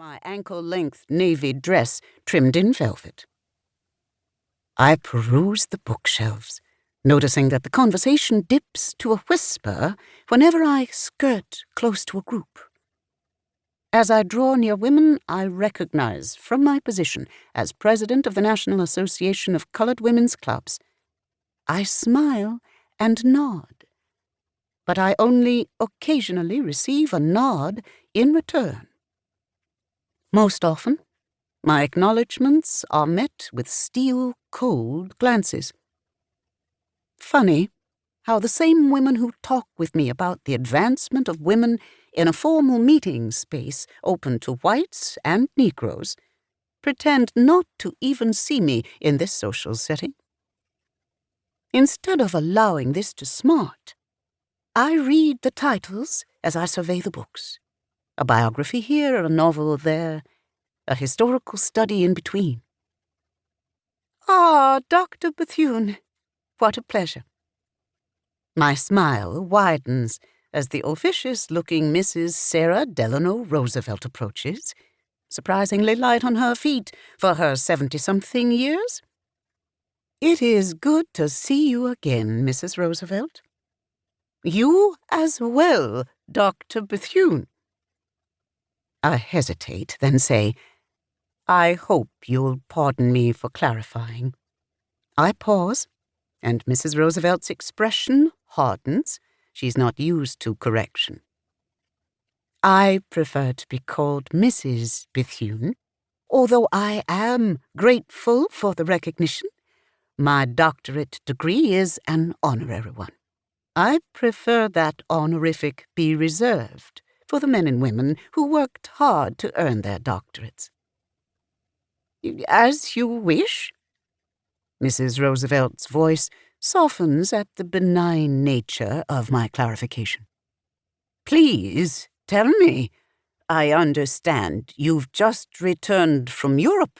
my ankle-length navy dress trimmed in velvet. I perused the bookshelves, noticing that the conversation dips to a whisper whenever I skirt close to a group. As I draw near women I recognize from my position as president of the National Association of Colored Women's Clubs, I smile and nod, but I only occasionally receive a nod in return. Most often, my acknowledgments are met with steel-cold glances. Funny how the same women who talk with me about the advancement of women in a formal meeting space open to whites and Negroes pretend not to even see me in this social setting. Instead of allowing this to smart, I read the titles as I survey the books. A biography here, a novel there, a historical study in between. Ah, Dr. Bethune, what a pleasure. My smile widens as the officious-looking Mrs. Sarah Eleanor Roosevelt approaches, surprisingly light on her feet for her 70-something years. It is good to see you again, Mrs. Roosevelt. You as well, Dr. Bethune. I hesitate, then say, I hope you'll pardon me for clarifying. I pause, and Mrs. Roosevelt's expression hardens. She's not used to correction. I prefer to be called Mrs. Bethune, although I am grateful for the recognition. My doctorate degree is an honorary one. I prefer that honorific be reserved for the men and women who worked hard to earn their doctorates. As you wish. Mrs. Roosevelt's voice softens at the benign nature of my clarification. Please tell me. I understand you've just returned from Europe.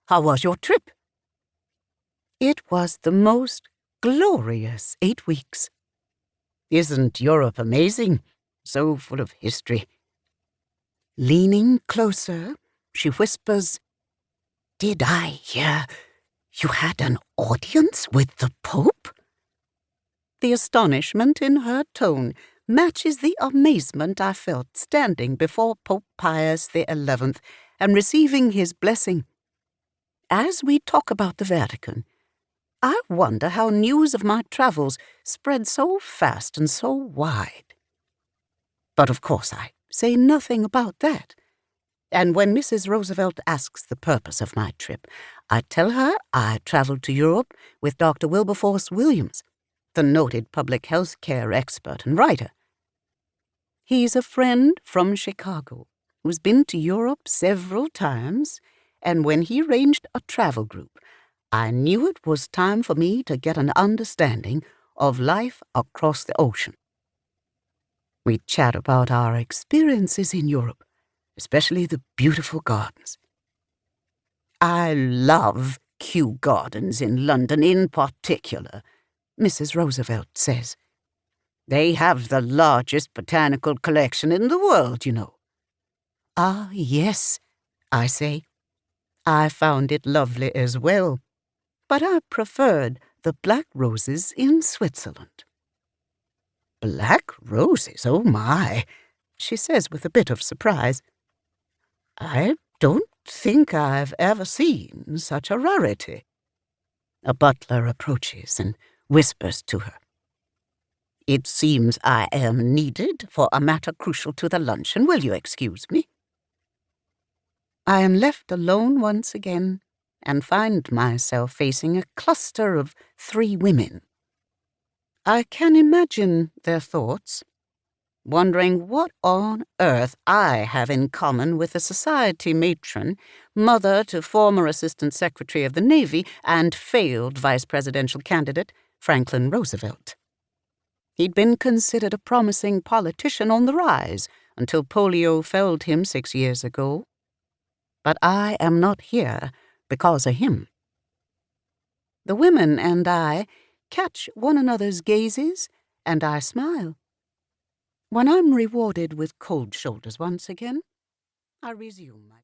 How was your trip? It was the most glorious 8 weeks. Isn't Europe amazing? So full of history. Leaning closer, she whispers, Did I hear you had an audience with the Pope? The astonishment in her tone matches the amazement I felt standing before Pope Pius XI and receiving his blessing. As we talk about the Vatican, I wonder how news of my travels spread so fast and so wide. But of course I say nothing about that. And when Mrs. Roosevelt asks the purpose of my trip, I tell her I traveled to Europe with Dr. Wilberforce Williams, the noted public health care expert and writer. He's a friend from Chicago who's been to Europe several times, and when he arranged a travel group, I knew it was time for me to get an understanding of life across the ocean. We chat about our experiences in Europe, especially the beautiful gardens. I love Kew Gardens in London in particular, Mrs. Roosevelt says. They have the largest botanical collection in the world, you know. Ah, yes, I say. I found it lovely as well, but I preferred the black roses in Switzerland. Black roses, oh my, she says with a bit of surprise. I don't think I've ever seen such a rarity. A butler approaches and whispers to her. It seems I am needed for a matter crucial to the luncheon. Will you excuse me? I am left alone once again and find myself facing a cluster of 3 women. I can imagine their thoughts, wondering what on earth I have in common with a society matron, mother to former Assistant Secretary of the Navy and failed vice presidential candidate Franklin Roosevelt. He'd been considered a promising politician on the rise until polio felled him 6 years ago. But I am not here because of him. The women and I catch one another's gazes, and I smile. When I'm rewarded with cold shoulders once again, I resume my